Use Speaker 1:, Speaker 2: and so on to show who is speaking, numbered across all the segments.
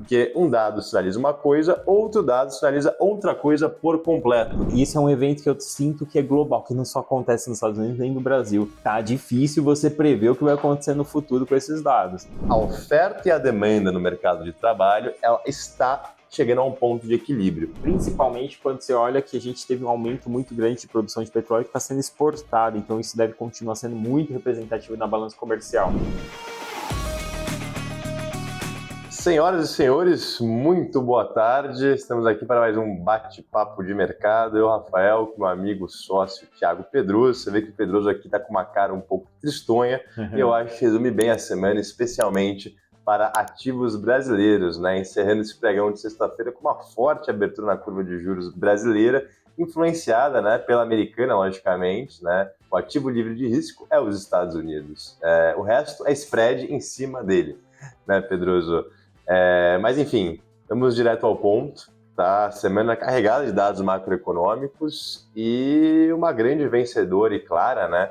Speaker 1: porque um dado sinaliza uma coisa, outro dado sinaliza outra coisa por completo.
Speaker 2: Isso é um evento que eu sinto que é global, que não só acontece nos Estados Unidos nem no Brasil. Tá difícil você prever o que vai acontecer no futuro com esses dados.
Speaker 1: A oferta e a demanda no mercado de trabalho, ela está chegando a um ponto de equilíbrio.
Speaker 2: Principalmente quando você olha que a gente teve um aumento muito grande de produção de petróleo que está sendo exportado, então isso deve continuar sendo muito representativo na balança comercial.
Speaker 1: Senhoras e senhores, muito boa tarde. Estamos aqui para mais um bate-papo de mercado. Eu, Rafael, com meu amigo sócio Thiago Pedroso. Você vê que o Pedroso aqui está com uma cara um pouco tristonha e eu acho que resume bem a semana, especialmente para ativos brasileiros, né? Encerrando esse pregão de sexta-feira com uma forte abertura na curva de juros brasileira, influenciada, né, pela americana, logicamente, né? O ativo livre de risco é os Estados Unidos. O resto é spread em cima dele, né, Pedroso? Mas enfim, vamos direto ao ponto, tá? Semana carregada de dados macroeconômicos e uma grande vencedora e clara, né?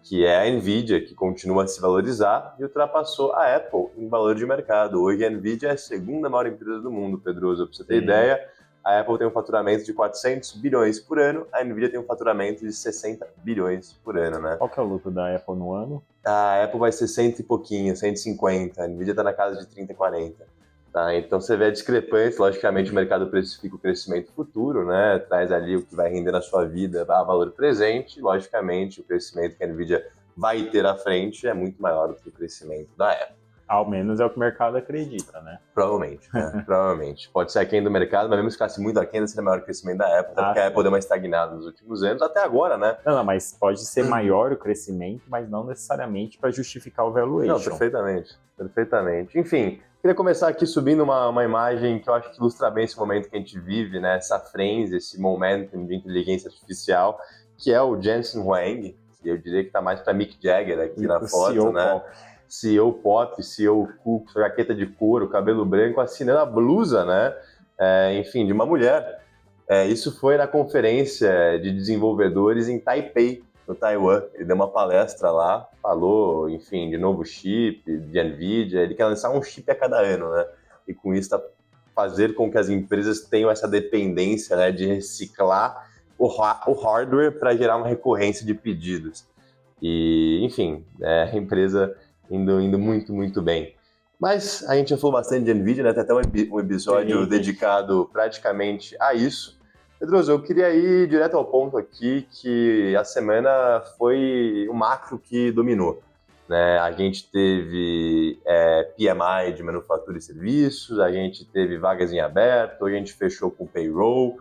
Speaker 1: Que é a Nvidia, que continua a se valorizar e ultrapassou a Apple em valor de mercado. Hoje a Nvidia é a segunda maior empresa do mundo, Pedroso. Para você ter ideia, a Apple tem um faturamento de 400 bilhões por ano, a Nvidia tem um faturamento de 60 bilhões por ano, né?
Speaker 2: Qual que é o lucro da Apple no ano?
Speaker 1: A Apple vai ser 100 e pouquinho, 150, a Nvidia está na casa de 30 e 40. Tá, então você vê a discrepância, logicamente o mercado precifica o crescimento futuro, né? Traz ali o que vai render na sua vida a valor presente, logicamente o crescimento que a Nvidia vai ter à frente é muito maior do que o crescimento da Apple.
Speaker 2: Ao menos é o que o mercado acredita, né?
Speaker 1: Provavelmente, né? Provavelmente. Pode ser aquém do mercado, mas mesmo se ficasse muito aquém, seria maior o crescimento da Apple, até porque a Apple deu uma estagnada nos últimos anos, até agora, né?
Speaker 2: Não, mas pode ser maior o crescimento, mas não necessariamente para justificar o valuation.
Speaker 1: Não, perfeitamente. Enfim, queria começar aqui subindo uma imagem que eu acho que ilustra bem esse momento que a gente vive, né? Essa frenzy, esse momentum de inteligência artificial, que é o Jensen Huang, que eu diria que está mais para Mick Jagger aqui na foto,
Speaker 2: CEO
Speaker 1: né?
Speaker 2: Pop.
Speaker 1: CEO Pop, CEO Cook, jaqueta de couro, cabelo branco, assinando a blusa, né? Enfim, de uma mulher. Isso foi na conferência de desenvolvedores em Taipei, no Taiwan. Ele deu uma palestra lá, falou, enfim, de novo chip, de Nvidia. Ele quer lançar um chip a cada ano, né? E com isso fazer com que as empresas tenham essa dependência, né, de reciclar o hardware para gerar uma recorrência de pedidos. E, enfim, a empresa indo muito, muito bem. Mas a gente já falou bastante de Nvidia, né? Tem até um episódio dedicado praticamente a isso. Pedroso, eu queria ir direto ao ponto aqui, que a semana foi o macro que dominou, né? A gente teve PMI de manufatura e serviços, a gente teve vagas em aberto, a gente fechou com payroll,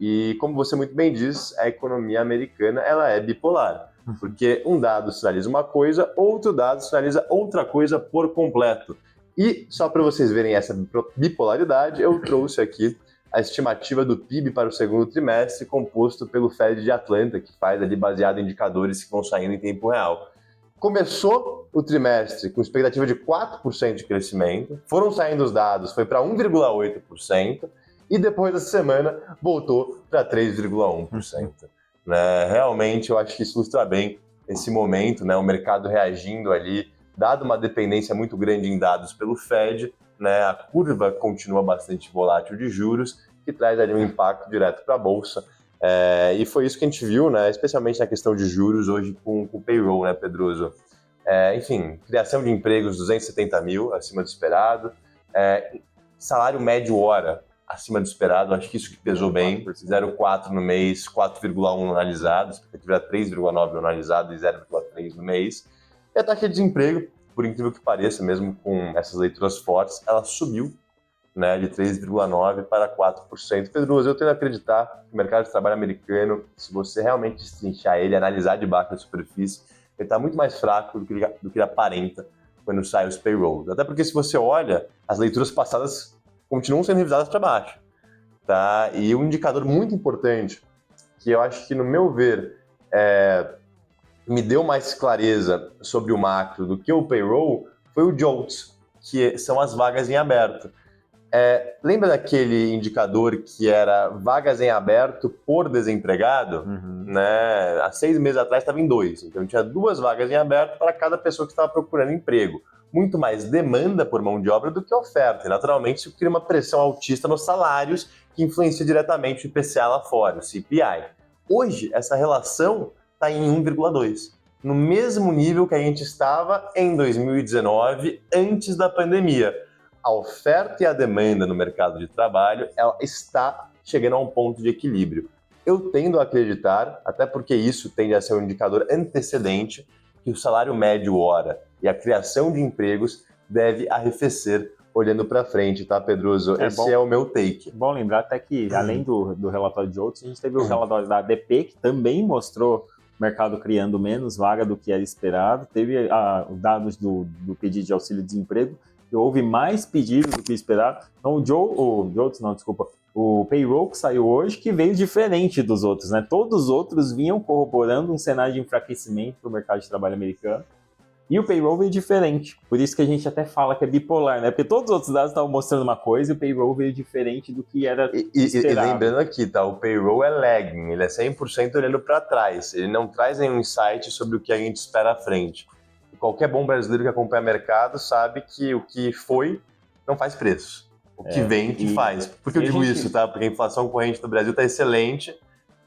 Speaker 1: e como você muito bem diz, a economia americana ela é bipolar, porque um dado sinaliza uma coisa, outro dado sinaliza outra coisa por completo. E só para vocês verem essa bipolaridade, eu trouxe aqui a estimativa do PIB para o segundo trimestre, composto pelo Fed de Atlanta, que faz ali baseado em indicadores que vão saindo em tempo real. Começou o trimestre com expectativa de 4% de crescimento, foram saindo os dados, foi para 1,8%, e depois da semana voltou para 3,1%. Né? Realmente, eu acho que isso ilustra bem esse momento, né? O mercado reagindo ali, dado uma dependência muito grande em dados pelo Fed, né? A curva continua bastante volátil de juros, que traz ali um impacto direto para a Bolsa. E foi isso que a gente viu, né? Especialmente na questão de juros hoje com o payroll, né, Pedroso? Enfim, criação de empregos 270 mil, acima do esperado. Salário médio hora, acima do esperado, acho que isso que pesou bem, 0,4 no mês, 4,1 no analisado, expectativa 3,9 no analisado e 0,3 no mês. E a taxa de desemprego, por incrível que pareça, mesmo com essas leituras fortes, ela subiu, né, de 3,9% para 4%. Pedroso, eu tendo a acreditar que o mercado de trabalho americano, se você realmente destrinchar ele, analisar debaixo da superfície, ele está muito mais fraco do que ele aparenta quando sai os payrolls. Até porque se você olha, as leituras passadas continuam sendo revisadas para baixo, tá? E um indicador muito importante, que eu acho que, no meu ver, me deu mais clareza sobre o macro do que o payroll, foi o JOLTS, que são as vagas em aberto. Lembra daquele indicador que era vagas em aberto por desempregado? Né? Há 6 meses atrás estava em 2, então tinha 2 vagas em aberto para cada pessoa que estava procurando emprego. muito mais demanda por mão de obra do que oferta. E, naturalmente, isso cria uma pressão altista nos salários que influencia diretamente o IPCA lá fora, o CPI. Hoje, essa relação está em 1,2, no mesmo nível que a gente estava em 2019, antes da pandemia. A oferta e a demanda no mercado de trabalho, ela está chegando a um ponto de equilíbrio. Eu tendo a acreditar, até porque isso tende a ser um indicador antecedente, que o salário médio hora e a criação de empregos deve arrefecer olhando para frente, tá, Pedroso? Esse é o meu take.
Speaker 2: Bom lembrar até que, além do relatório de outros, a gente teve o relatório da ADP, que também mostrou o mercado criando menos vaga do que era esperado. Teve os dados do pedido de auxílio-desemprego, que houve mais pedidos do que esperado. Então, o payroll que saiu hoje, que veio diferente dos outros, né? Todos os outros vinham corroborando um cenário de enfraquecimento para o mercado de trabalho americano. E o payroll veio diferente. Por isso que a gente até fala que é bipolar, né? Porque todos os outros dados estavam mostrando uma coisa e o payroll veio diferente do que era esperado.
Speaker 1: E lembrando aqui, tá? O payroll é lagging, ele é 100% olhando para trás. Ele não traz nenhum insight sobre o que a gente espera à frente. E qualquer bom brasileiro que acompanha o mercado sabe que o que foi não faz preço. O que vem que faz. Por que eu digo isso, tá? Porque a inflação corrente do Brasil está excelente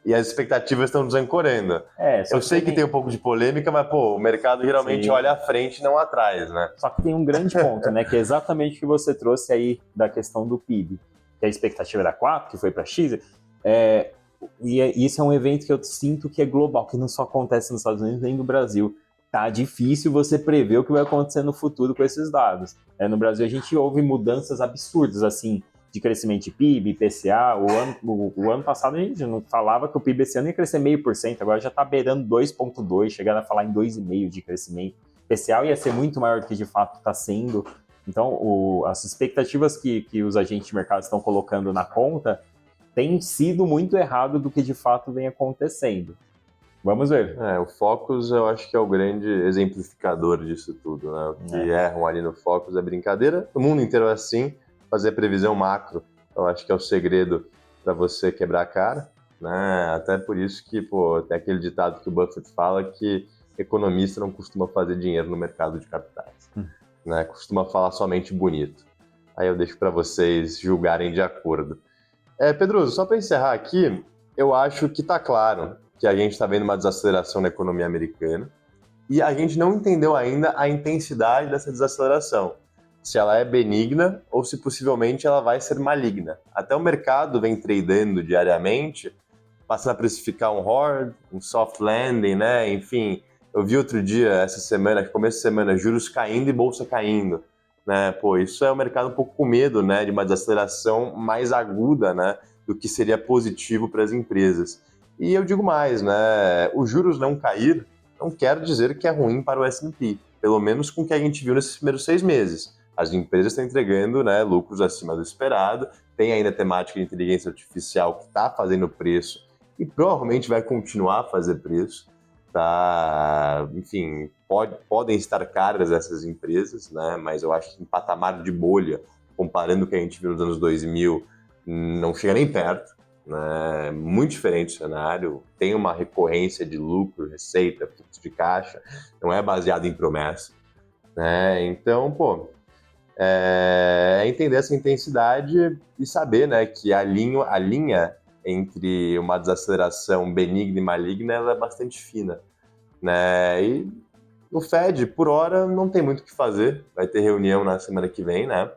Speaker 1: e as expectativas estão desancorando. Eu sei que tem um pouco de polêmica, mas, o mercado geralmente olha à frente e não atrás, né?
Speaker 2: Só que tem um grande ponto, né? Que é exatamente o que você trouxe aí da questão do PIB. Que a expectativa era 4, que foi para X. Isso é um evento que eu sinto que é global, que não só acontece nos Estados Unidos nem no Brasil. Tá difícil você prever o que vai acontecer no futuro com esses dados. No Brasil, a gente houve mudanças absurdas, assim, de crescimento de PIB, IPCA. O ano passado a gente não falava que o PIB esse ano ia crescer 0,5%, agora já está beirando 2,2%, chegando a falar em 2,5% de crescimento. O IPCA ia ser muito maior do que de fato está sendo. Então, as expectativas que os agentes de mercado estão colocando na conta têm sido muito errado do que de fato vem acontecendo. Vamos ver.
Speaker 1: O Focus eu acho que é o grande exemplificador disso tudo, né? O que erram ali no Focus é brincadeira. O mundo inteiro é assim. Fazer previsão macro, eu acho que é o segredo para você quebrar a cara, né? Até por isso que, tem aquele ditado que o Buffett fala que economista não costuma fazer dinheiro no mercado de capitais, né? Costuma falar somente bonito. Aí eu deixo para vocês julgarem de acordo. Pedroso, só para encerrar aqui, eu acho que está claro que a gente está vendo uma desaceleração na economia americana e a gente não entendeu ainda a intensidade dessa desaceleração. Se ela é benigna ou se possivelmente ela vai ser maligna. Até o mercado vem tradando diariamente, passando a precificar um hard, um soft landing, né? Enfim, eu vi outro dia, essa semana, começo de semana, juros caindo e bolsa caindo, né? Isso é o mercado um pouco com medo, né? De uma desaceleração mais aguda, né? Do que seria positivo para as empresas. E eu digo mais, né? Os juros não cair não quer dizer que é ruim para o S&P, pelo menos com o que a gente viu nesses primeiros 6 meses. As empresas estão entregando, né, lucros acima do esperado, tem ainda a temática de inteligência artificial que está fazendo preço e provavelmente vai continuar a fazer preço. Tá? Enfim, podem estar caras essas empresas, né, mas eu acho que em patamar de bolha, comparando o que a gente viu nos anos 2000, não chega nem perto. Né? Muito diferente o cenário, tem uma recorrência de lucro, receita, fluxo de caixa, não é baseado em promessa. Né? Então, entender essa intensidade e saber, né, que a linha entre uma desaceleração benigna e maligna ela é bastante fina. Né? E o Fed, por hora, não tem muito o que fazer, vai ter reunião na semana que vem, né?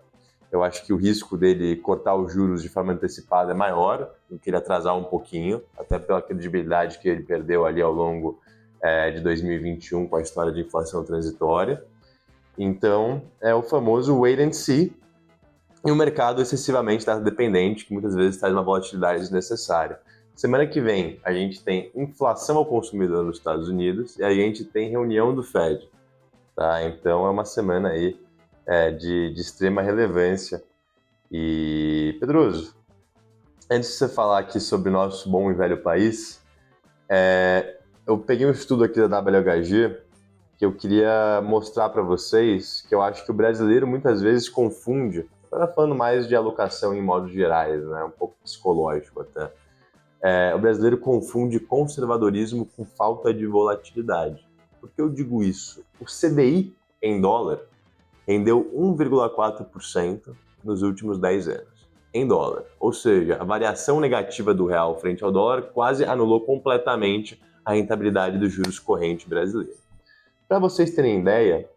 Speaker 1: Eu acho que o risco dele cortar os juros de forma antecipada é maior do que ele atrasar um pouquinho, até pela credibilidade que ele perdeu ali ao longo de 2021 com a história de inflação transitória. Então, é o famoso wait and see, e um mercado excessivamente dependente, que muitas vezes traz uma volatilidade desnecessária. Semana que vem, a gente tem inflação ao consumidor nos Estados Unidos e a gente tem reunião do Fed. Tá? Então, é uma semana aí de extrema relevância. E, Pedroso, antes de você falar aqui sobre o nosso bom e velho país, eu peguei um estudo aqui da WHG que eu queria mostrar para vocês, que eu acho que o brasileiro muitas vezes confunde, agora falando mais de alocação em modos gerais, né, um pouco psicológico até, o brasileiro confunde conservadorismo com falta de volatilidade. Por que eu digo isso? O CDI em dólar rendeu 1,4% nos últimos 10 anos, em dólar. Ou seja, a variação negativa do real frente ao dólar quase anulou completamente a rentabilidade dos juros corrente brasileiro. Para vocês terem ideia,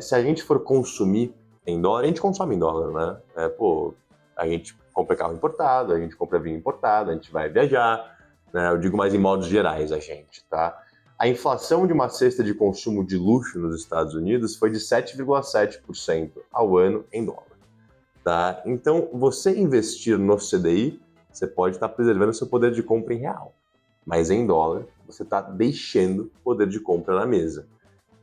Speaker 1: se a gente for consumir em dólar, a gente consome em dólar, né? A gente compra carro importado, a gente compra vinho importado, a gente vai viajar, né? Eu digo mais em modos gerais a gente, tá? A inflação de uma cesta de consumo de luxo nos Estados Unidos foi de 7,7% ao ano em dólar, tá? Então, você investir no CDI, você pode estar preservando seu poder de compra em real, mas em dólar, você está deixando poder de compra na mesa.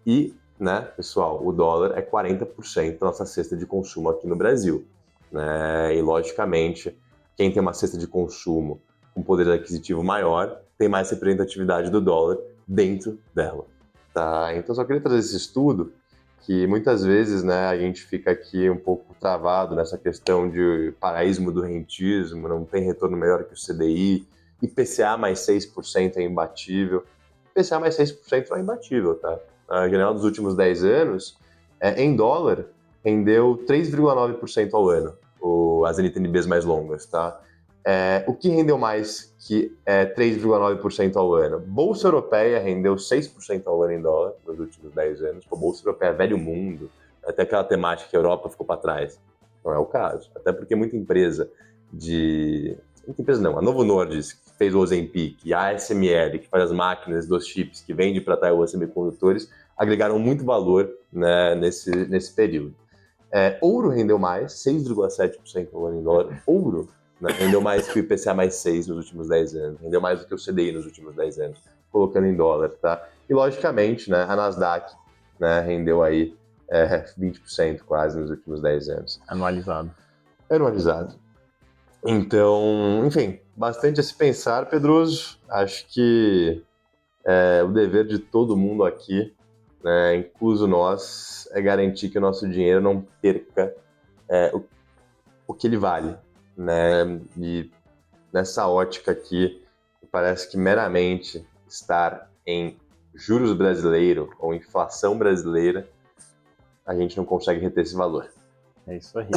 Speaker 1: E, né, pessoal, o dólar é 40% da nossa cesta de consumo aqui no Brasil, né? E, logicamente, quem tem uma cesta de consumo com poder aquisitivo maior tem mais representatividade do dólar dentro dela, tá? Então, só queria trazer esse estudo que muitas vezes, né, a gente fica aqui um pouco travado nessa questão de paraíso do rentismo, não tem retorno melhor que o CDI, IPCA mais 6% é imbatível. IPCA mais 6% é imbatível, tá? A janela dos últimos 10 anos, em dólar, rendeu 3,9% ao ano, as NTNBs mais longas, tá? O que rendeu mais que 3,9% ao ano? Bolsa Europeia rendeu 6% ao ano em dólar nos últimos 10 anos. Pô, Bolsa Europeia, velho mundo, até aquela temática que a Europa ficou para trás. Não é o caso. Até porque muita empresa não, a Novo Nordisk, que fez o Ozempic, e a ASML, que faz as máquinas dos chips, que vende para Taiwan Semicondutores, agregaram muito valor, né, nesse período. Ouro rendeu mais, 6,7% ao ano em dólar. Ouro, né, rendeu mais que o IPCA mais 6 nos últimos 10 anos, rendeu mais do que o CDI nos últimos 10 anos, colocando em dólar, tá? E, logicamente, né, a Nasdaq, né, rendeu aí 20% quase nos últimos 10 anos.
Speaker 2: Anualizado.
Speaker 1: Então, enfim, bastante a se pensar, Pedroso. Acho que o dever de todo mundo aqui, né, incluso nós, é garantir que o nosso dinheiro não perca o que ele vale, né? E nessa ótica aqui, parece que meramente estar em juros brasileiro ou inflação brasileira, a gente não consegue reter esse valor.
Speaker 2: É isso aí.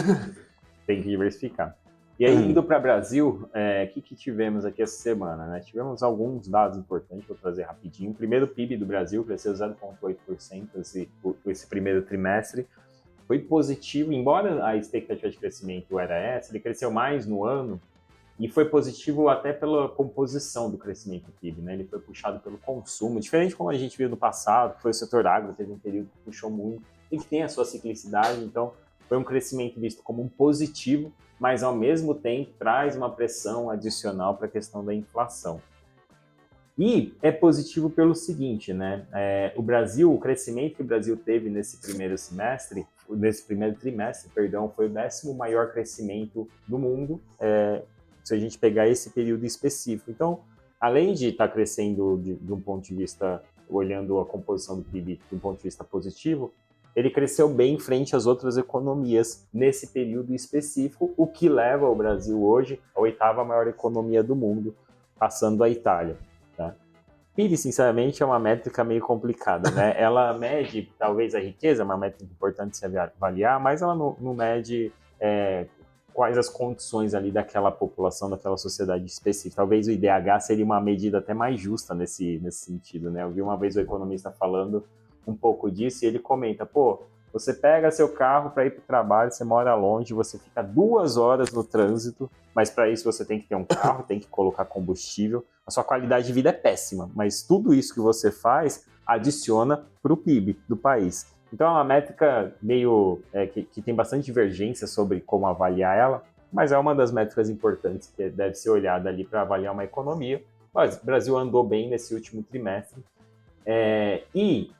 Speaker 2: Tem que diversificar. E aí, indo para o Brasil, o que tivemos aqui essa semana, né? Tivemos alguns dados importantes, vou trazer rapidinho. Primeiro, o PIB do Brasil cresceu 0,8% esse primeiro trimestre. Foi positivo, embora a expectativa de crescimento era essa, ele cresceu mais no ano e foi positivo até pela composição do crescimento do PIB, né? Ele foi puxado pelo consumo, diferente como a gente viu no passado, que foi o setor agro, teve um período que puxou muito e que tem a sua ciclicidade, então foi um crescimento visto como um positivo, mas ao mesmo tempo traz uma pressão adicional para a questão da inflação. E é positivo pelo seguinte, né? O crescimento que o Brasil teve nesse primeiro trimestre, foi o 10º maior crescimento do mundo, se a gente pegar esse período específico. Então, além de estar crescendo de um ponto de vista, olhando a composição do PIB de um ponto de vista positivo, ele cresceu bem frente às outras economias nesse período específico, o que leva o Brasil hoje à 8ª maior economia do mundo, passando a Itália. Tá? PIB, sinceramente, é uma métrica meio complicada, né? Ela mede, talvez, a riqueza, é uma métrica importante se avaliar, mas ela não mede quais as condições ali daquela população, daquela sociedade específica. Talvez o IDH seria uma medida até mais justa nesse sentido, né? Eu vi uma vez o economista falando um pouco disso e ele comenta, você pega seu carro para ir para o trabalho, você mora longe, você fica 2 horas no trânsito, mas para isso você tem que ter um carro, tem que colocar combustível, a sua qualidade de vida é péssima, mas tudo isso que você faz adiciona para o PIB do país. Então é uma métrica meio que tem bastante divergência sobre como avaliar ela, mas é uma das métricas importantes que deve ser olhada ali para avaliar uma economia. Mas o Brasil andou bem nesse último trimestre. E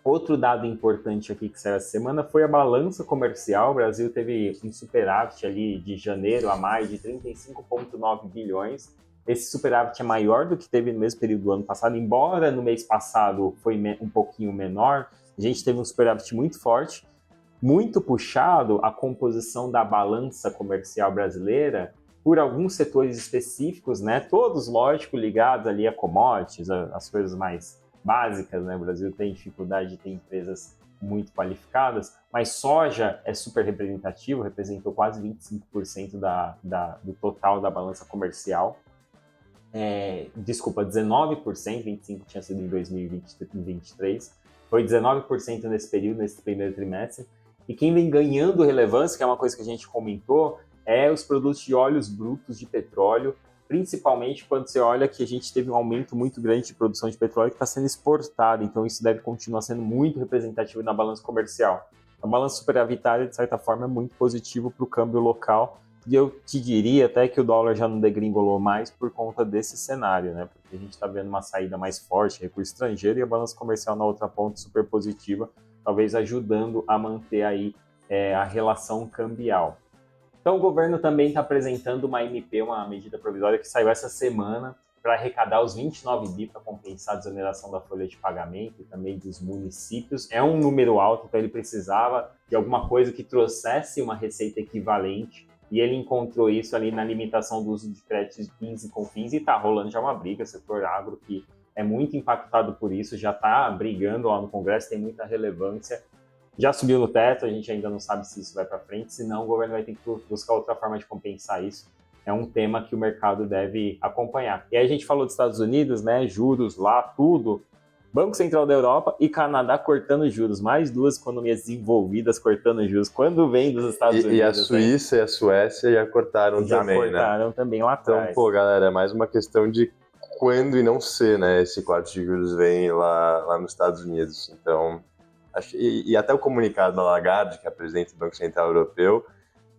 Speaker 2: outro dado importante aqui que saiu essa semana foi a balança comercial. O Brasil teve um superávit ali de janeiro a maio de 35,9 bilhões. Esse superávit é maior do que teve no mesmo período do ano passado, embora no mês passado foi um pouquinho menor. A gente teve um superávit muito forte, muito puxado a composição da balança comercial brasileira por alguns setores específicos, né? Todos, lógico, ligados ali a commodities, as coisas mais básicas, né? O Brasil tem dificuldade de ter empresas muito qualificadas, mas soja é super representativo, representou quase 25% do total da balança comercial. Desculpa, 19%, 25% tinha sido em 2023, foi 19% nesse período, nesse primeiro trimestre. E quem vem ganhando relevância, que é uma coisa que a gente comentou, é os produtos de óleos brutos de petróleo, principalmente quando você olha que a gente teve um aumento muito grande de produção de petróleo que está sendo exportado, então isso deve continuar sendo muito representativo na balança comercial. A balança superavitária, de certa forma, é muito positivo para o câmbio local, e eu te diria até que o dólar já não degringolou mais por conta desse cenário, né? Porque a gente está vendo uma saída mais forte, recurso estrangeiro, e a balança comercial na outra ponta super positiva, talvez ajudando a manter aí a relação cambial. Então, o governo também está apresentando uma MP, uma medida provisória que saiu essa semana para arrecadar os 29 bi para compensar a desoneração da folha de pagamento e também dos municípios. É um número alto, então ele precisava de alguma coisa que trouxesse uma receita equivalente e ele encontrou isso ali na limitação do uso de créditos de PIS e COFINS e está rolando já uma briga, o setor agro que é muito impactado por isso, já está brigando lá no Congresso, tem muita relevância. Já subiu no teto, a gente ainda não sabe se isso vai para frente, senão o governo vai ter que buscar outra forma de compensar isso. É um tema que o mercado deve acompanhar. E aí a gente falou dos Estados Unidos, né, juros lá, tudo. Banco Central da Europa e Canadá cortando juros. Mais duas economias desenvolvidas cortando juros. Quando vem dos Estados Unidos...
Speaker 1: E a Suíça e a Suécia já cortaram também, né?
Speaker 2: Já cortaram também lá atrás.
Speaker 1: Então, pô, galera, é mais uma questão de quando e não ser, né? Esse corte de juros vem lá nos Estados Unidos. Então... E até o comunicado da Lagarde, que é a presidente do Banco Central Europeu,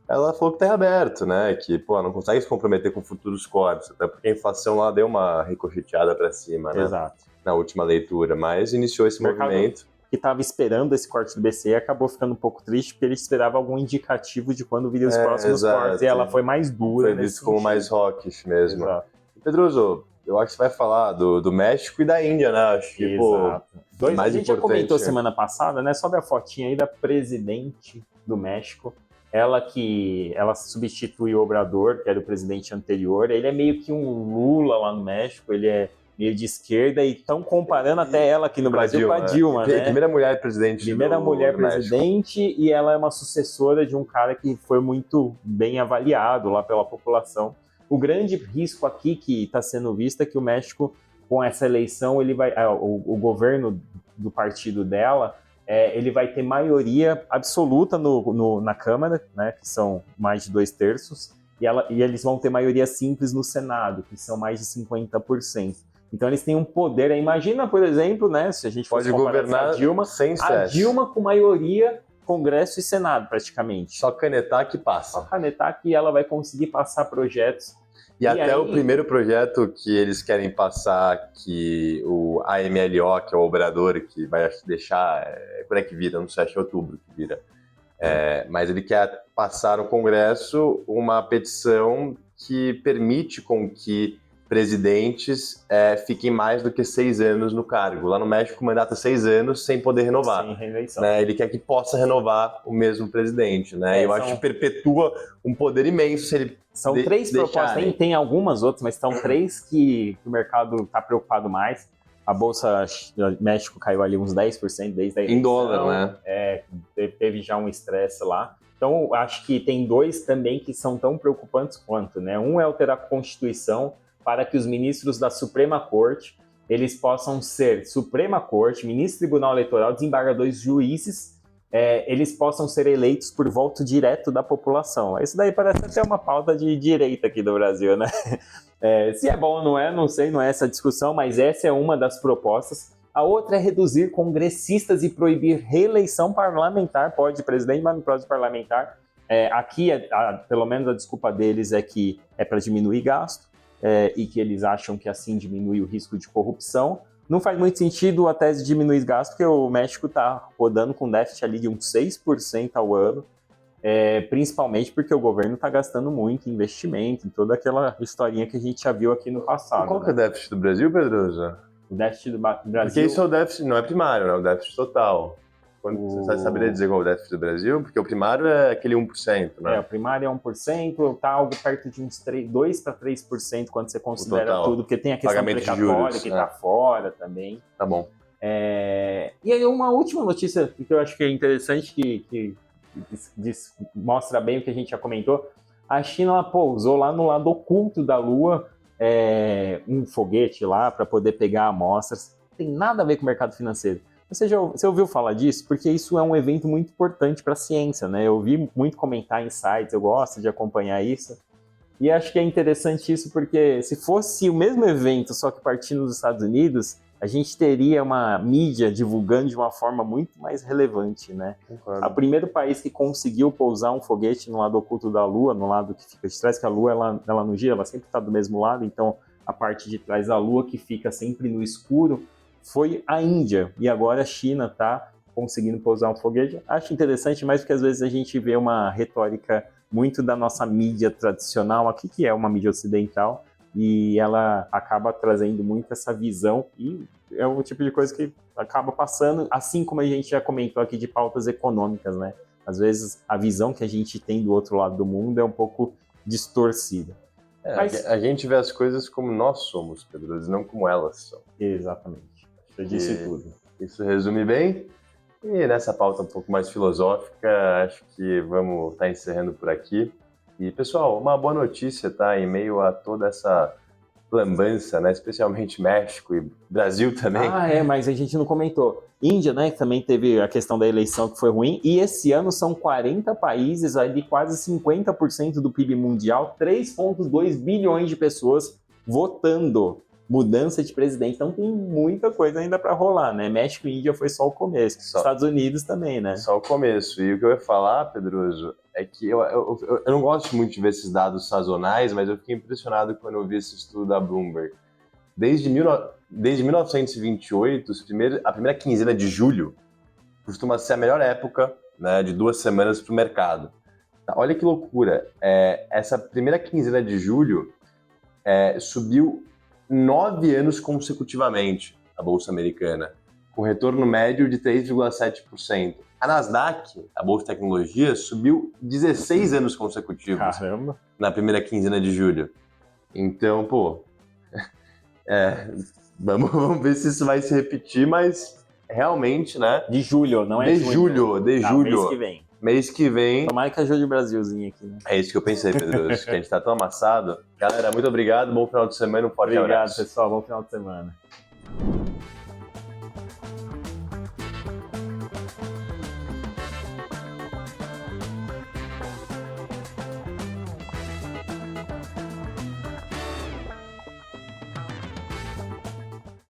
Speaker 1: ela falou que está aberto, né? Que não consegue se comprometer com futuros cortes, até porque a inflação lá deu uma ricocheteada para cima, né?
Speaker 2: Exato.
Speaker 1: Na última leitura, mas iniciou esse movimento.
Speaker 2: Que estava esperando esse corte do BCE acabou ficando um pouco triste, porque ele esperava algum indicativo de quando viriam os próximos cortes, e ela foi mais dura.
Speaker 1: Foi visto como mais hawkish mesmo. Exato. Pedroso, eu acho que você vai falar do México e da Índia, né? Acho que,
Speaker 2: a gente já comentou semana passada, né? Sobe a fotinha aí da presidente do México. Ela substitui o Obrador, que era o presidente anterior. Ele é meio que um Lula lá no México, ele é meio de esquerda, e estão comparando até ela aqui no Brasil com a Dilma, né?
Speaker 1: Primeira mulher presidente
Speaker 2: Primeira mulher presidente, e ela é uma sucessora de um cara que foi muito bem avaliado lá pela população. O grande risco aqui que está sendo visto é que o México, com essa eleição, ele vai, o governo do partido dela, ele vai ter maioria absoluta na Câmara, né, que são mais de 2/3, e eles vão ter maioria simples no Senado, que são mais de 50%. Então eles têm um poder. Imagina, por exemplo, né, se a gente fosse
Speaker 1: governar
Speaker 2: a Dilma,
Speaker 1: sem estresse.
Speaker 2: A Dilma com maioria, Congresso e Senado, praticamente.
Speaker 1: Só canetar que passa.
Speaker 2: Só canetar que ela vai conseguir passar projetos.
Speaker 1: E até aí... o primeiro projeto que eles querem passar, que o AMLO, que é o Obrador, que vai deixar... Quando é que vira? Não sei, acho que é outubro que vira. Mas ele quer passar no Congresso uma petição que permite com que presidentes fiquem mais do que 6 anos no cargo. Lá no México, o mandato é 6 anos sem poder renovar.
Speaker 2: Sem reeleição.
Speaker 1: Né? Ele quer que possa renovar o mesmo presidente. Né? Eu acho que perpetua um poder imenso se ele
Speaker 2: São 3 propostas, tem algumas outras, mas são 3 que o mercado está preocupado mais. A Bolsa México caiu ali uns 10% desde a eleição.
Speaker 1: Em dólar, né?
Speaker 2: Teve já um estresse lá. Então, acho que tem 2 também que são tão preocupantes quanto, né? Um é alterar a Constituição para que os ministros da Suprema Corte, eles possam ser Suprema Corte, ministro do Tribunal Eleitoral, desembargadores, juízes, eles possam ser eleitos por voto direto da população. Isso daí parece até uma pauta de direita aqui do Brasil, né? Se é bom ou não é, não sei, não é essa discussão, mas essa é uma das propostas. A outra é reduzir congressistas e proibir reeleição parlamentar. Pode presidente, mas não pode parlamentar. Aqui, pelo menos a desculpa deles é que é para diminuir gasto. E que eles acham que assim diminui o risco de corrupção. Não faz muito sentido a tese de diminuir gasto, porque o México está rodando com déficit ali de uns 6% ao ano, principalmente porque o governo está gastando muito em investimento, em toda aquela historinha que a gente já viu aqui no passado.
Speaker 1: Qual que é o déficit do Brasil, Pedroso?
Speaker 2: O déficit do Brasil...
Speaker 1: Porque isso é o déficit, não é primário, né? O déficit total. Você saberia dizer qual é o déficit do Brasil? Porque o primário é aquele 1%, né?
Speaker 2: O primário é 1%, está algo perto de uns 2 para 3% quando você considera tudo, porque tem a questão precatória que está fora também.
Speaker 1: Tá bom.
Speaker 2: E aí uma última notícia que eu acho que é interessante, que mostra bem o que a gente já comentou. A China ela pousou lá no lado oculto da Lua um foguete lá para poder pegar amostras. Não tem nada a ver com o mercado financeiro. Você ouviu falar disso? Porque isso é um evento muito importante para a ciência, né? Eu ouvi muito comentar em sites, eu gosto de acompanhar isso. E acho que é interessante isso porque se fosse o mesmo evento, só que partindo dos Estados Unidos, a gente teria uma mídia divulgando de uma forma muito mais relevante, né?
Speaker 1: Concordo.
Speaker 2: O primeiro país que conseguiu pousar um foguete no lado oculto da Lua, no lado que fica de trás, que a Lua ela não gira, ela sempre está do mesmo lado, então a parte de trás da Lua que fica sempre no escuro, foi a Índia. E agora a China está conseguindo pousar um foguete. Acho interessante, mais porque às vezes a gente vê uma retórica muito da nossa mídia tradicional aqui, que é uma mídia ocidental, e ela acaba trazendo muito essa visão, e é o tipo de coisa que acaba passando, assim como a gente já comentou aqui de pautas econômicas, né? Às vezes a visão que a gente tem do outro lado do mundo é um pouco distorcida.
Speaker 1: Mas a gente vê as coisas como nós somos, Pedro, não como elas são.
Speaker 2: Exatamente. Eu disse tudo.
Speaker 1: Isso resume bem. E nessa pauta um pouco mais filosófica, acho que vamos estar encerrando por aqui. E, pessoal, uma boa notícia, tá? Em meio a toda essa lambança, né? Especialmente México e Brasil também.
Speaker 2: Mas a gente não comentou. Índia, né? Que também teve a questão da eleição que foi ruim. E esse ano são 40 países, ali quase 50% do PIB mundial, 3,2 bilhões de pessoas votando mudança de presidente. Então tem muita coisa ainda para rolar, né? México e Índia foi só o começo. Estados Unidos também, né?
Speaker 1: Só o começo. E o que eu ia falar, Pedroso, é que eu não gosto muito de ver esses dados sazonais, mas eu fiquei impressionado quando eu vi esse estudo da Bloomberg. Desde 1928, a primeira quinzena de julho costuma ser a melhor época, né, de 2 semanas para o mercado. Olha que loucura. Essa primeira quinzena de julho subiu 9 anos consecutivamente a Bolsa Americana, com retorno médio de 3,7%. A Nasdaq, a Bolsa de Tecnologia, subiu 16 anos consecutivos.
Speaker 2: Caramba.
Speaker 1: Na primeira quinzena de julho. Então, vamos ver se isso vai se repetir, mas realmente, né?
Speaker 2: De julho, não é
Speaker 1: de julho. De julho.
Speaker 2: Mês que vem.
Speaker 1: Mês que vem.
Speaker 2: Tomara que ajude o Brasilzinho aqui, né?
Speaker 1: É isso que eu pensei, Pedro. Que a gente tá tão amassado. Galera, muito obrigado. Bom final de semana. Um forte abraço.
Speaker 2: Obrigado, pessoal. Bom final de semana.